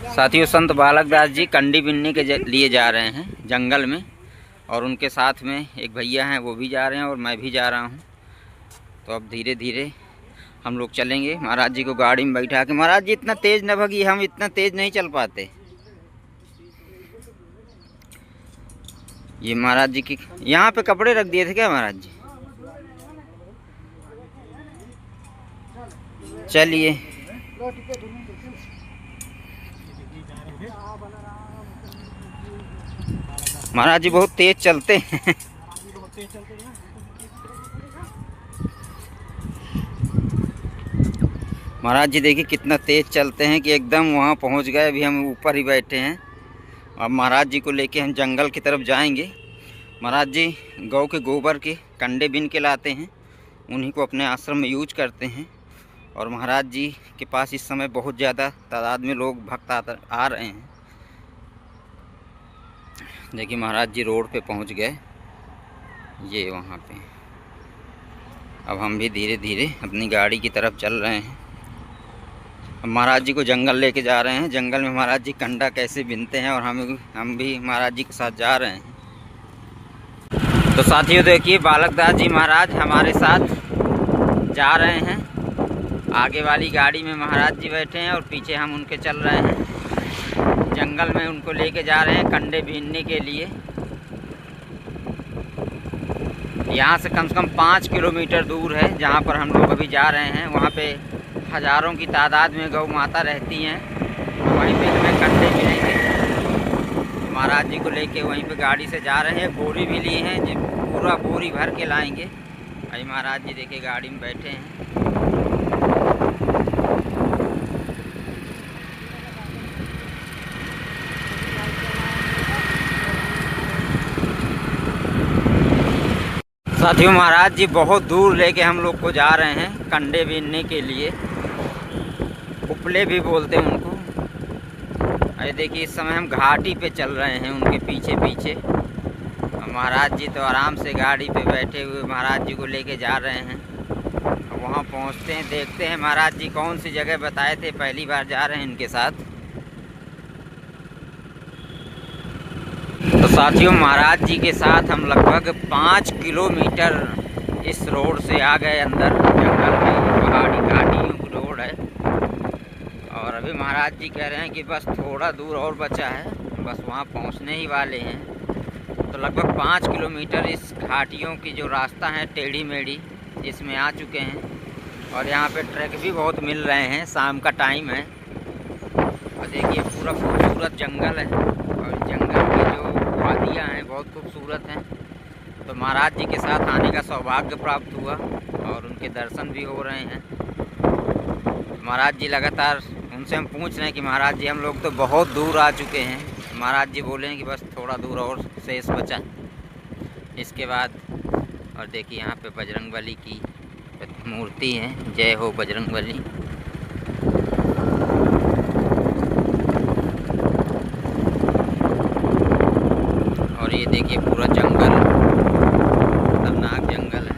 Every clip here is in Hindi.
साथियों, संत बालक दास जी कंडी बिनने के लिए जा रहे हैं जंगल में, और उनके साथ में एक भैया हैं, वो भी जा रहे हैं और मैं भी जा रहा हूं। तो अब धीरे धीरे हम लोग चलेंगे। महाराज जी को गाड़ी में बैठा के। महाराज जी इतना तेज़ न भगी, हम इतना तेज़ नहीं चल पाते। ये महाराज जी की यहाँ पे कपड़े रख दिए थे क्या महाराज जी? चलिए। महाराज जी बहुत तेज चलते हैं। महाराज जी देखिए कितना तेज चलते हैं कि एकदम वहाँ पहुँच गए। अभी हम ऊपर ही बैठे हैं। अब महाराज जी को लेके हम जंगल की तरफ जाएंगे। महाराज जी गौ के गोबर के कंडे बिन के लाते हैं, उन्हीं को अपने आश्रम में यूज करते हैं। और महाराज जी के पास इस समय बहुत ज़्यादा तादाद में लोग भक्त आ रहे हैं। देखिए महाराज जी रोड पे पहुंच गए, ये वहाँ पे। अब हम भी धीरे धीरे अपनी गाड़ी की तरफ चल रहे हैं। अब महाराज जी को जंगल लेके जा रहे हैं। जंगल में महाराज जी कंडा कैसे बिनते हैं, और हम भी महाराज जी के साथ जा रहे हैं। तो साथियों देखिए, बालक दास जी महाराज हमारे साथ जा रहे हैं। आगे वाली गाड़ी में महाराज जी बैठे हैं और पीछे हम उनके चल रहे हैं। जंगल में उनको लेके जा रहे हैं कंडे बीनने के लिए। यहाँ से कम 5 किलोमीटर दूर है जहाँ पर हम लोग अभी जा रहे हैं। वहाँ पे हज़ारों की तादाद में गौ माता रहती हैं। वहीं पे हमें कंडे मिलेंगे। महाराज जी को लेके वहीं पे गाड़ी से जा रहे हैं। बोरी भी लिए हैं, जो पूरा बोरी भर के लाएंगे। अभी महाराज जी देखिए गाड़ी में बैठे हैं। साथियों, महाराज जी बहुत दूर लेके हम लोग को जा रहे हैं कंडे बीनने के लिए। उपले भी बोलते हैं उनको। अरे देखिए इस समय हम घाटी पे चल रहे हैं उनके पीछे पीछे। महाराज जी तो आराम से गाड़ी पे बैठे हुए महाराज जी को लेके जा रहे हैं। अब वहाँ पहुँचते हैं, देखते हैं महाराज जी कौन सी जगह बताए थे। पहली बार जा रहे हैं इनके साथ। तो साथियों, महाराज जी के साथ हम लगभग 5 किलोमीटर इस रोड से आ गए अंदर जंगल में। पहाड़ी घाटियों की रोड है। और अभी महाराज जी कह रहे हैं कि बस थोड़ा दूर और बचा है, बस वहाँ पहुँचने ही वाले हैं। तो लगभग 5 किलोमीटर इस घाटियों की जो रास्ता है टेढ़ी मेढ़ी, इसमें आ चुके हैं। और यहाँ पे ट्रक भी बहुत मिल रहे हैं। शाम का टाइम है और देखिए पूरा खूबसूरत जंगल है। और जंगल की जो वादियाँ हैं बहुत खूबसूरत हैं। तो महाराज जी के साथ आने का सौभाग्य प्राप्त हुआ और उनके दर्शन भी हो रहे हैं। महाराज जी लगातार उनसे हम पूछ रहे हैं कि महाराज जी हम लोग तो बहुत दूर आ चुके हैं। महाराज जी बोले हैं कि बस थोड़ा दूर और शेष बचा, इसके बाद। और देखिए यहाँ पे बजरंगबली की मूर्ति है। जय हो बजरंगबली। और ये देखिए पूरा जंगल, खतरनाक जंगल है।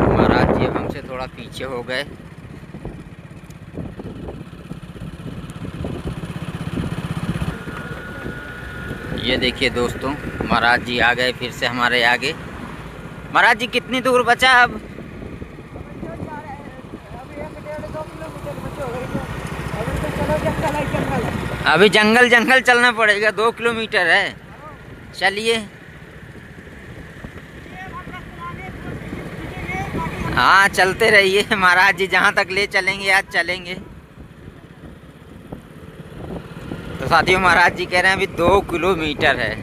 महाराज जी हमसे थोड़ा पीछे हो गए। ये देखिए दोस्तों, महाराज जी आ गए फिर से हमारे आगे। महाराज जी कितनी दूर बचा अब? अभी जंगल जंगल चलना पड़ेगा। 2 किलोमीटर है। चलिए। हाँ चलते रहिए, महाराज जी जहाँ तक ले चलेंगे आज चलेंगे। तो साथियों, महाराज जी कह रहे हैं अभी 2 किलोमीटर है।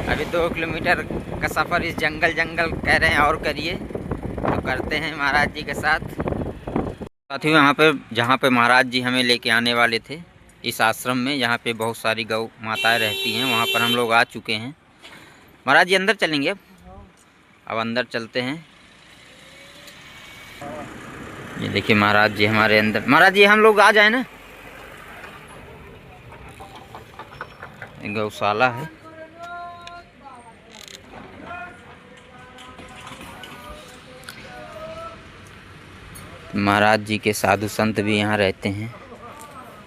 अभी 2 किलोमीटर का सफ़र इस जंगल कह रहे हैं और करिए। तो करते हैं महाराज जी के साथ। साथियों, यहाँ पे जहाँ पे महाराज जी हमें लेके आने वाले थे, इस आश्रम में जहाँ पे बहुत सारी गौ माताएं रहती हैं, वहाँ पर हम लोग आ चुके हैं। महाराज जी अंदर चलेंगे अब अंदर चलते हैं। ये देखिए महाराज जी हमारे अंदर। महाराज जी हम लोग आ जाए ना। गौशाला है। महाराज जी के साधु संत भी यहाँ रहते हैं।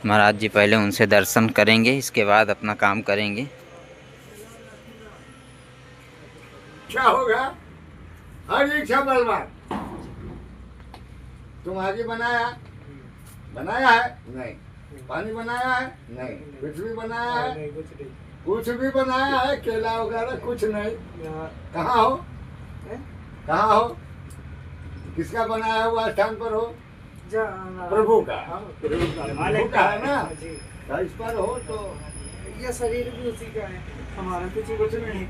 महाराज जी पहले उनसे दर्शन करेंगे, इसके बाद अपना काम करेंगे। क्या होगा? हर इच्छा बलवान। तुम आगे बनाया है? नहीं। पानी बनाया है? नहीं। पृथ्वी बनाया है? कुछ भी बनाया है? केला वगैरह कुछ नहीं। कहाँ हो? कहाँ हो? किसका बनाया हुआ स्थान पर हो? प्रभु का। प्रभु का है ना? तो इस पर हो तो ये शरीर भी उसी का है, हमारा कुछ नहीं।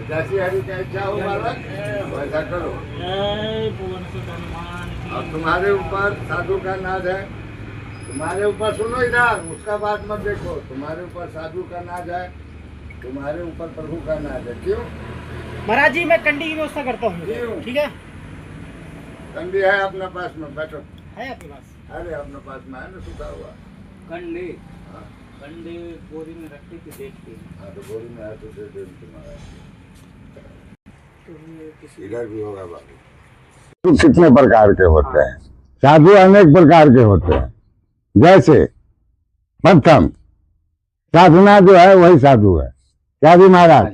जैसी हरि का इच्छा हो बालक वैसा करो। अब तुम्हारे ऊपर साधु का नाज है, तुम्हारे ऊपर सुनो इधर, उसका बात मत देखो। तुम्हारे ऊपर साधु का नाज है, तुम्हारे ऊपर प्रभु का नाज है। क्यों? महाराज जी मैं कंडी की व्यवस्था करता हूँ, ठीक है? कंडी है अपने पास में, बैठो। है आपके पास? अरे अपने पास में है ना, सूखा हुआ कंडी। कंडे बोरी में रखते थे देख के। हाँ तो बोरी में है तो दे दे तुम्हारा। इधर भी होगा बाबू। कितने प्रकार के होते हैं? साधु अनेक प्रकार के होते हैं। जैसे प्रथम साधना जो है वही साधु है। क्या जी महाराज?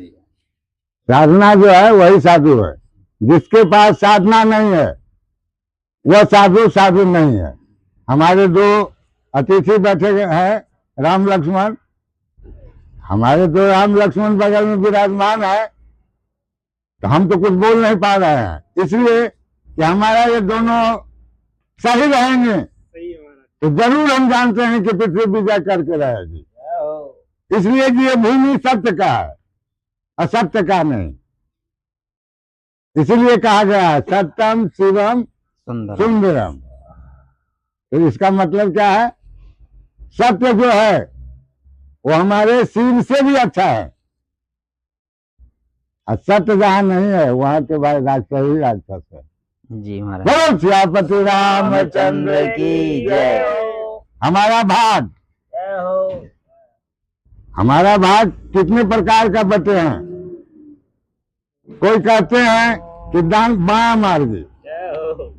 साधना जो है वही साधु है। जिसके पास साधना नहीं है वह साधु नहीं है। हमारे दो अतिथि बैठे हैं, राम लक्ष्मण। हमारे तो राम लक्ष्मण बगल में विराजमान है, तो हम तो कुछ बोल नहीं पा रहे हैं, इसलिए कि हमारा ये दोनों सही रहेंगे तो जरूर हम जानते हैं कि पृथ्वी विजय करके रहेगी। इसलिए कि ये भूमि सत्य का है, असत्य का नहीं। इसीलिए कहा गया है सत्यम शिवम सुंदरम। तो इसका मतलब क्या है? सत्य जो है वो हमारे शिव से भी अच्छा है, और सत्य जहाँ नहीं है वहां के बाद राक्षस ही राक्षस है। जी महाराज। बोलो सियापति रामचंद्र की जय। हमारा भाग कितने प्रकार का बटे हैं? कोई कहते हैं कि बाया मार्गी,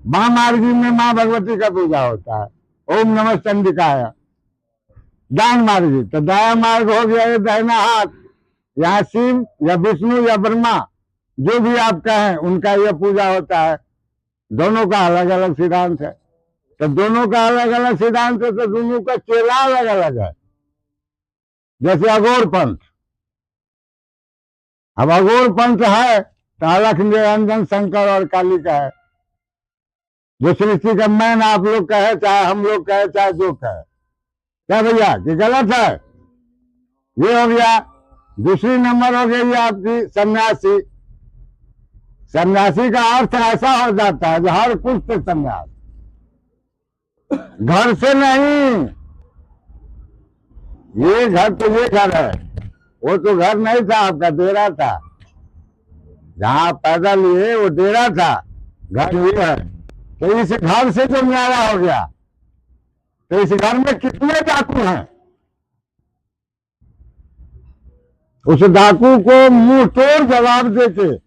बां मार्गी में माँ भगवती का पूजा होता है, ओम नमः चंडिकाय। दान मार्गी तो दाया मार्ग हो गया ये दाहिना हाथ, यहाँ शिव या विष्णु या ब्रह्मा जो भी आप कहें उनका यह पूजा होता है। दोनों का अलग अलग सिद्धांत है, तो दोनों का अलग अलग सिद्धांत है तो दोनों का चेला अलग अलग है। जैसे अघोर पंथ, अब अघोर पंथ है तो अलख निरंजन शंकर और काली का है। जो सृष्टि का मैन आप लोग कहे, चाहे हम लोग कहे, चाहे जो कहे, क्या भैया कि गलत है? ये हो गया। दूसरी नंबर हो गई आपकी सन्यासी। सन्यासी का अर्थ ऐसा हो जाता है जो हर कुछ से सन्यास, घर से नहीं। ये घर तो ये घर है, वो तो घर नहीं था आपका, डेरा था। जहां आप पैदा लिए वो डेरा था, घर ये है। तो इस घर से जो न्यारा हो गया, तो इस घर में कितने डाकू हैं? उस डाकू को मुंह तोड़ जवाब देके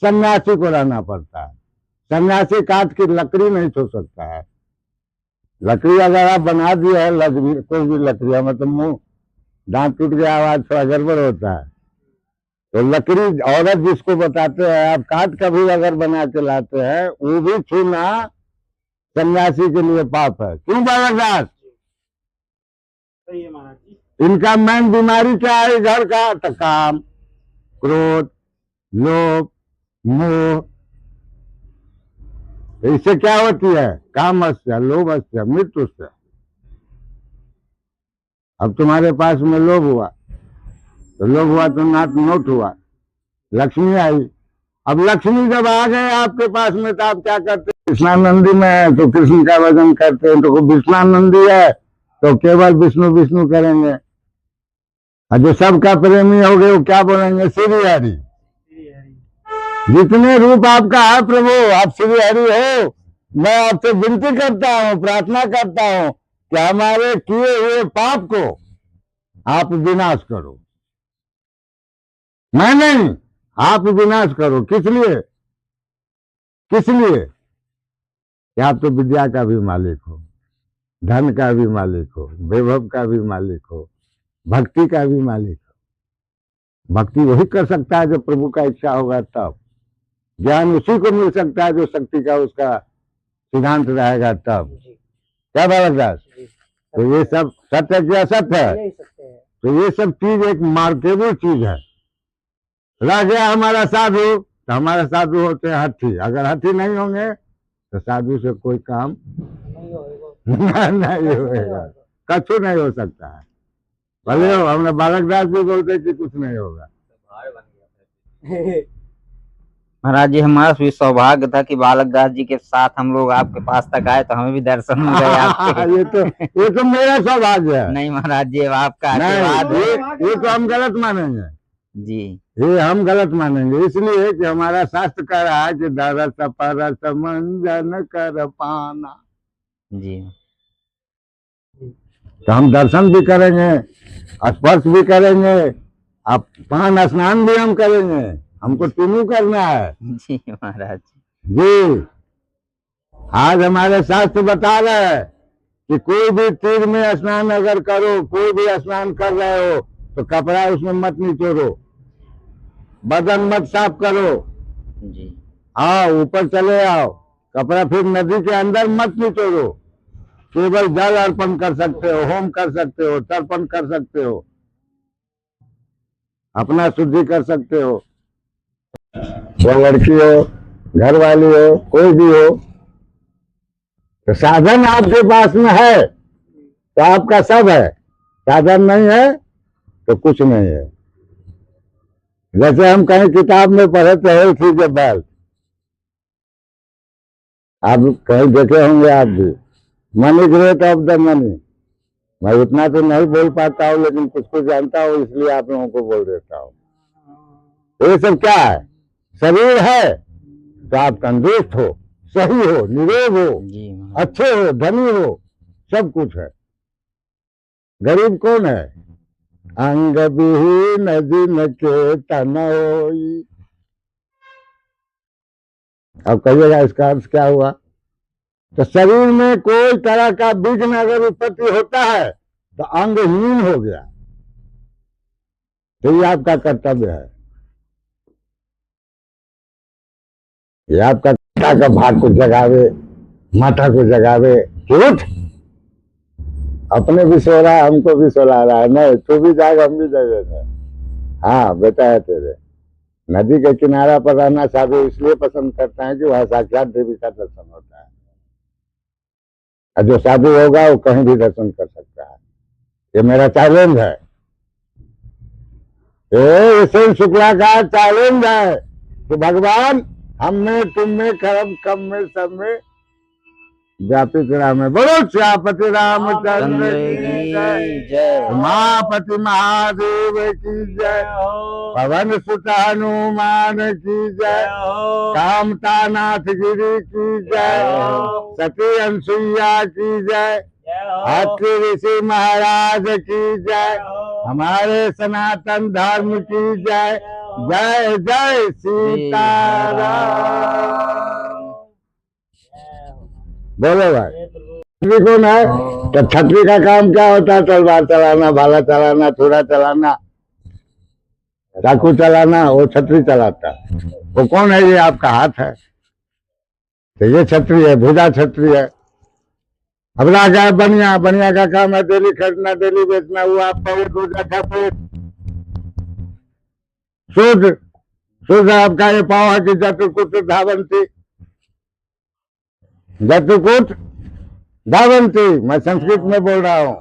सन्यासी को रहना पड़ता है। सन्यासी काट की लकड़ी नहीं छू सकता है। लकड़ी अगर आप बना दिए है, लकड़ी कोई भी लकड़ी में तो मुंह दांत टूट गया, आवाज थोड़ा गड़बड़ होता है। तो लकड़ी औरत जिसको बताते हैं, आप काट कभी अगर बना के लाते हैं, वो भी छूना सन्यासी के लिए पाप है। क्यों बालकदास? इनका मेन बीमारी क्या है घर का? तो काम, क्रोध, लोभ, मोह। इससे क्या होती है? कामस्य, लोभस्य, मृत्युस्य। अब तुम्हारे पास में लोभ हुआ तो नाथ नोट हुआ, लक्ष्मी आई। अब लक्ष्मी जब आ गए आपके पास में तो आप क्या करते? कृष्णानंदी में है तो कृष्ण का भजन करते हैं, तो विष्णानंदी है तो केवल विष्णु विष्णु करेंगे। और जो सबका प्रेमी हो गए वो क्या बोलेंगे? श्री हरि। जितने रूप आपका है प्रभु, आप श्री हरि हो। मैं आपसे विनती करता हूँ, प्रार्थना करता हूँ कि हमारे किए हुए पाप को आप विनाश करो। मैं नहीं, आप विनाश करो। किस लिए? किस लिए? कि आप तो विद्या का भी मालिक हो, धन का भी मालिक हो, वैभव का भी मालिक हो, भक्ति का भी मालिक हो। भक्ति वही कर सकता है जो प्रभु का इच्छा होगा तब। ज्ञान उसी को मिल सकता है जो शक्ति का उसका सिद्धांत रहेगा तब। क्या बालक दास? तो ये सब सत्य क्या सत्य है? तो ये सब चीज एक मार्केबल चीज है। रह गया हमारा साधु, तो हमारा साधु होते हैं हाथी। अगर हाथी नहीं होंगे तो साधु से कोई काम नहीं होगा, कछु नहीं हो सकता है। भले हो, हमने बालक दास भी बोलते कि कुछ नहीं होगा। महाराज जी, हमारा भी सौभाग्य था कि बालक दास जी के साथ हम लोग आपके पास तक आए, तो हमें भी दर्शन मिल गए आपके। ये तो मेरा सौभाग्य है। नहीं महाराज जी, आपका नहीं, आशीर्वाद है। ये तो हम गलत मानेंगे जी। ये हम गलत मानेंगे, इसलिए कि हमारा शास्त्र कह रहा है कि दरस परस मंजन कर पाना। जी। तो हम दर्शन भी करेंगे, स्पर्श भी करेंगे, अब पान स्नान भी हम करेंगे। हमको तीनों करना है। जी महाराज जी, आज हमारे शास्त्र बता रहे हैं कि कोई भी तीर में स्नान अगर करो, कोई भी स्नान कर रहे हो तो कपड़ा उसमें मत निचोड़ो, बदन मत साफ करो जी। आओ ऊपर चले आओ, कपड़ा फिर नदी के अंदर मत निचोड़ो। केवल जल अर्पण कर सकते हो, होम कर सकते हो, तर्पण कर सकते हो, अपना शुद्धि कर सकते हो। वो लड़की हो, घर वाली हो, कोई भी हो, तो साधन आपके पास में है तो आपका सब है। साधन नहीं है तो कुछ नहीं है। जैसे हम कहीं किताब में पढ़े थे हेल्थ इज ए वेल्थ, आप कहीं देखे होंगे आप भी, money great of the money. मैं उतना तो नहीं बोल पाता हूँ लेकिन कुछ कुछ जानता हूँ, इसलिए आप लोगों को बोल देता हूँ। ये सब क्या है? शरीर है तो आप तंदुरुस्त हो, सही हो, निरोग हो, अच्छे हो, धनी हो, सब कुछ है। गरीब कौन है? अंग विहीन जिनके तन होई। अब कहिएगा इसका अर्थ क्या हुआ? तो शरीर में कोई तरह का विघ्न अगर उत्पत्ति होता है तो अंगहीन हो गया। तो ये आपका कर्तव्य है, ये आपका पिता का भाग को जगावे, माता को जगावे कि उठ, अपने भी सो रहा है, हमको भी सुला रहा है, नहीं तू भी जाएगा हम भी जाएंगे। हाँ बेटा है तेरे। नदी के किनारा पर रहना साधु इसलिए पसंद करते हैं कि वह साक्षात देवी का दर्शन होता है, और जो साधु होगा वो कहीं भी दर्शन कर सकता है। ये मेरा चैलेंज है, ये शुक्ला का चैलेंज है कि भगवान हम में, तुम में, कर्म कम में, सब में व्यापित राम है। बोलो श्यापति रामचंद्र की जय, उमापति महादेव की जय, पवन सुत हनुमान की जय, कामता नाथ गिरी की जय, सती अनसुईया की जय, अत्रि ऋषि महाराज की जय, हमारे सनातन धर्म की जय। जय जय सीताराम। बोलो भाई, छतरी कौन है? तो छतरी का काम क्या होता है? तलवार चलाना, भाला चलाना, छुरा चलाना, चाकू चलाना, वो छतरी चलाता है। वो कौन है? ये आपका हाथ है, तो ये छतरी है, भुजा छतरी है। अब रह गया बनिया, बनिया का काम है डेली खरीदना, डेली बेचना, वो आपका वो दूजा छतरी। शुद्ध शुद्ध आपका ये पाव है कि जतुकुट धावंती, जतुकुट धावंती। मैं संस्कृत में बोल रहा हूँ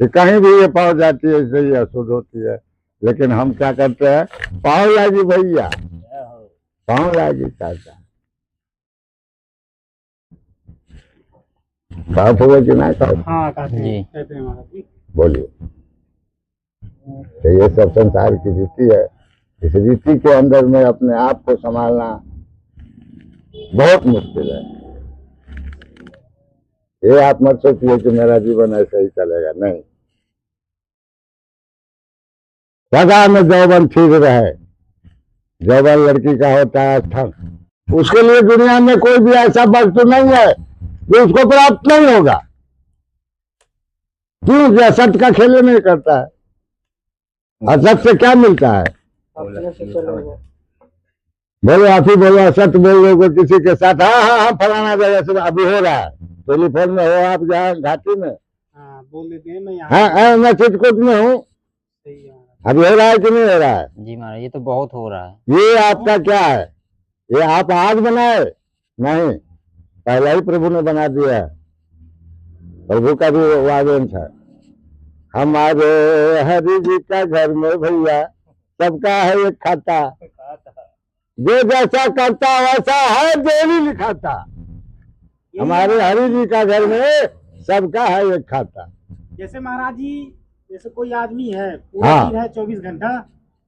कि कहीं भी ये पाव जाती है इससे ये अशुद्ध होती है। लेकिन हम क्या करते हैं? पाव लागी भैया, पाव लागी चाचा, पाव हुए कि ना खाओ? हाँ कहते हैं महाराज जी। बोलिए। तो ये सब संसार की रीति है। इस रीति के अंदर में अपने आप को संभालना बहुत मुश्किल है। ये आप मत सोचिए कि मेरा जीवन ऐसे ही चलेगा, नहीं। सदा में जौवन ठीक रहे। जौवन लड़की का होता है स्थल, उसके लिए दुनिया में कोई भी ऐसा वस्तु नहीं है जो उसको प्राप्त नहीं होगा। क्यों? जो असत का खेल नहीं करता है, असत से क्या मिलता है? बोलो, आप ही बोलो, असत बोल लोगे किसी के साथ, हाँ हाँ हाँ फलाना जगह से अभी हो रहा है, टेलीफोन में हो आप जहाँ घाटी में, बोल देते हैं मैं यहाँ हाँ मैं चित्रकूट में हूँ, सही है। अभी हो रहा है कि नहीं हो रहा है? जी महाराज, ये तो बहुत हो रहा है। ये आपका क्या है? ये आप आज बनाए नहीं, पहला ही प्रभु ने बना दिया है। प्रभु का भी वादन था, हमारे हरि जी का घर में भैया सबका है एक खाता, जो जैसा करता वैसा है देवी लिखाता। हमारे हरि जी का घर में सबका है एक खाता। जैसे महाराज जी, जैसे कोई आदमी है पूरा हाँ। दिन है 24 घंटा,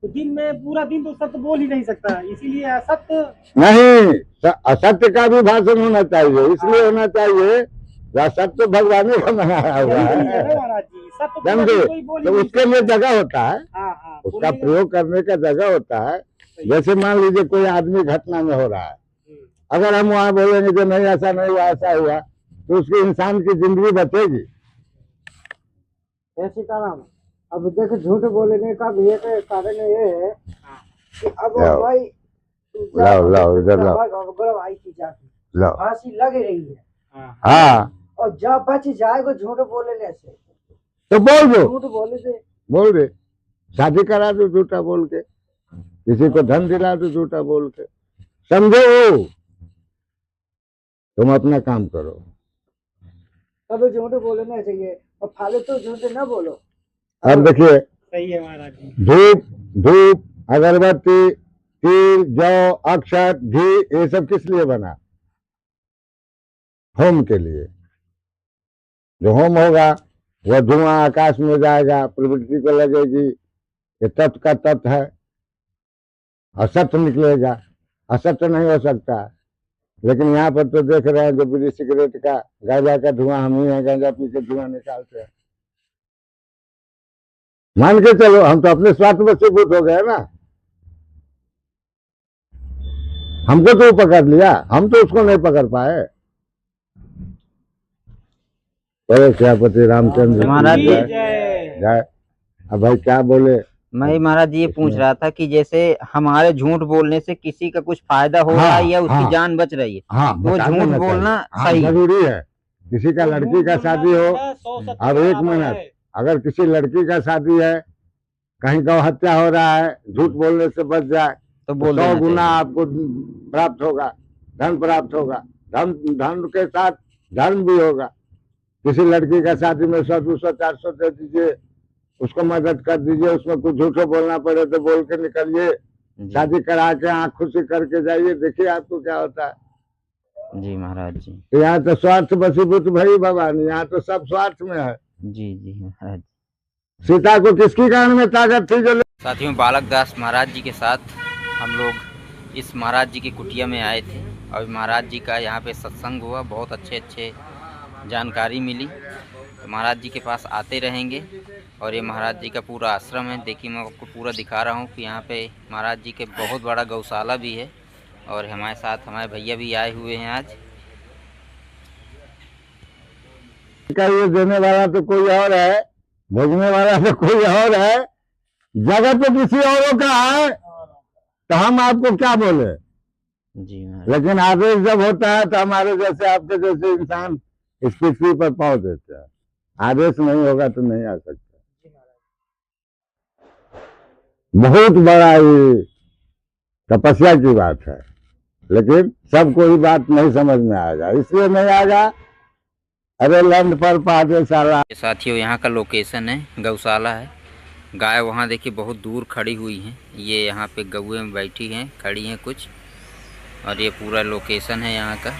तो दिन में पूरा दिन तो सत्य बोल ही नहीं सकता, इसीलिए असत्य नहीं, असत्य का भी भाषण होना चाहिए, इसलिए होना चाहिए सत्य भगवान का बनाया हुआ है है, ना महाराज जी। सत्य पूरा समझे? दिन कोई बोल ही तो नहीं उसके लिए जगह होता है, हाँ उसका प्रयोग करने का जगह होता है। जैसे मान लीजिए कोई आदमी घटना में हो रहा है, अगर हम वहां बोलेंगे कि नहीं ऐसा नहीं हुआ ऐसा हुआ, तो उसकी इंसान की जिंदगी बचेगी? ऐसे कारण अब देखो, झूठ बोलने का भी एक कारण ये है कि अब लाओ। भाई लाओ इधर लाओ, भाई की जाती लाओ, फांसी लग रही है, हाँ और जब बच जाएगा झूठ बोलने से, तो बोल दो, झूठ बोले से बोल दे, शादी करा दो झूठा बोल के, किसी को धन दिला दो झूठा बोल के, समझो? तुम अपना काम करो। तब झूठ बोलना चाहिए और फालतू झूठ न बोलो। अब देखिए, सही है महाराज जी। धूप अगरबत्ती तिल जौ अक्षत घी ये सब किस लिए बना? होम के लिए। जो होम होगा वह धुआं आकाश में जाएगा, प्रवृत्ति को लगेगी, ये तत्व का तत्व है, असत्य निकलेगा, असत्य नहीं हो सकता। लेकिन यहाँ पर तो देख रहे हैं जो बीड़ी सिगरेट का गांजा का धुआं हम ही हैं, गांजा पी के धुआं निकालते हैं। मान के चलो हम तो अपने स्वार्थ में सीभूत हो गए ना, हमको तो पकड़ लिया, हम तो उसको नहीं पकड़ पाए। श्यापति रामचंद्र महाराज जी जय। अब भाई क्या बोले? मैं महाराज ये पूछ रहा था कि जैसे हमारे झूठ बोलने से किसी का कुछ फायदा हो रहा है या उसकी जान बच रही है, तो झूठ बोलना सही जरूरी है। किसी का लड़की का शादी हो, अब एक मिनट, अगर किसी लड़की का शादी है, कहीं गौ हत्या हो रहा है, झूठ बोलने से बच जाए तो बोल 100 गुना आपको प्राप्त होगा, धन प्राप्त होगा, धन के साथ धर्म भी होगा। किसी लड़की का शादी में 100 200 400 दे दीजिए, उसको मदद कर दीजिए, उसमें कुछ झूठो बोलना पड़े तो बोल के निकलिए, शादी करा के आँख खुशी करके जाइए, देखिए आपको क्या होता है। जी महाराज जी। तो यहाँ तो स्वार्थ बसीभूत भई भगवान, यहाँ तो सब स्वार्थ में है। जी जी महाराज। सीता को किसकी कारण में ताकत थी? जो साथियों, बालक दास महाराज जी के साथ हम लोग इस महाराज जी की कुटिया में आए थे और महाराज जी का यहाँ पे सत्संग हुआ, बहुत अच्छे जानकारी मिली। तो महाराज जी के पास आते रहेंगे और ये महाराज जी का पूरा आश्रम है। देखिए मैं आपको पूरा दिखा रहा हूँ कि यहाँ पे महाराज जी के बहुत बड़ा गौशाला भी है और हमारे साथ हमारे भैया भी आए हुए हैं आज। ये देने वाला तो कोई और है, भेजने वाला तो कोई और है, जगह तो किसी औरों का है, तो हम आपको क्या बोले? जी लेकिन आदेश जब होता है तो हमारे जैसे आपके जैसे इंसान इस पृथ्वी पर पहुंच देते हैं। आदेश नहीं होगा तो नहीं आ सकता। बहुत बड़ा ये तपस्या की बात है, लेकिन सबको ये बात नहीं समझ में आएगा, इसलिए नहीं आएगा। अरे लैंड पर पाठशाला। साथियों, यहाँ का लोकेशन है, गौशाला है। गाय वहाँ देखिए बहुत दूर खड़ी हुई हैं, ये यहाँ पे गौएं में बैठी हैं, खड़ी हैं कुछ, और ये पूरा लोकेशन है यहाँ का।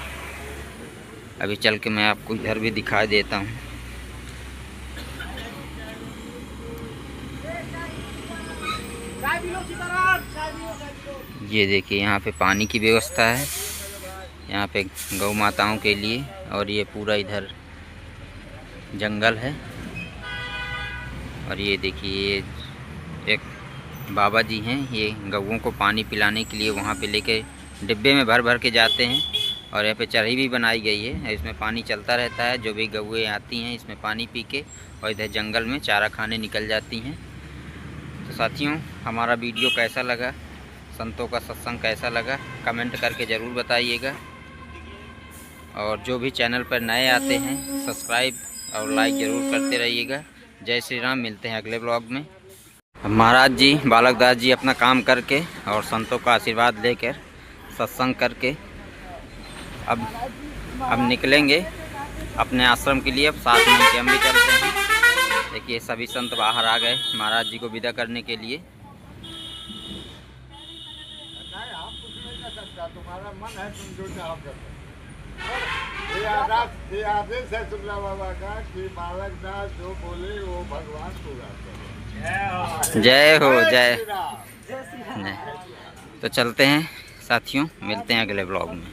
अभी चल के मैं आपको इधर भी दिखाई देता हूँ। ये देखिए यहाँ पे पानी की व्यवस्था है, यहाँ पे गौ माताओं के लिए, और ये पूरा इधर जंगल है। और ये देखिए ये एक बाबा जी हैं, ये गौओं को पानी पिलाने के लिए वहाँ पे लेके डिब्बे में भर भर के जाते हैं। और यहाँ पे चरही भी बनाई गई है, इसमें पानी चलता रहता है। जो भी गौएँ आती हैं इसमें पानी पी के और इधर जंगल में चारा खाने निकल जाती हैं। तो साथियों, हमारा वीडियो कैसा लगा, संतों का सत्संग कैसा लगा, कमेंट करके ज़रूर बताइएगा। और जो भी चैनल पर नए आते हैं सब्सक्राइब और लाइक ज़रूर करते रहिएगा। जय श्री राम। मिलते हैं अगले ब्लॉग में। महाराज जी, बालक दास जी अपना काम करके और संतों का आशीर्वाद लेकर सत्संग करके अब निकलेंगे अपने आश्रम के लिए। अब साथ में हम भी चलते हैं। देखिए सभी संत बाहर आ गए महाराज जी को विदा करने के लिए। तुम्हारा मन है, तुम जो चाहो कर सकते। ये आदेश है शुक्ला बाबा का कि बालक दास जो बोले वो भगवान पूरा करे। जय हो जय। तो चलते हैं साथियों, मिलते हैं अगले ब्लॉग में।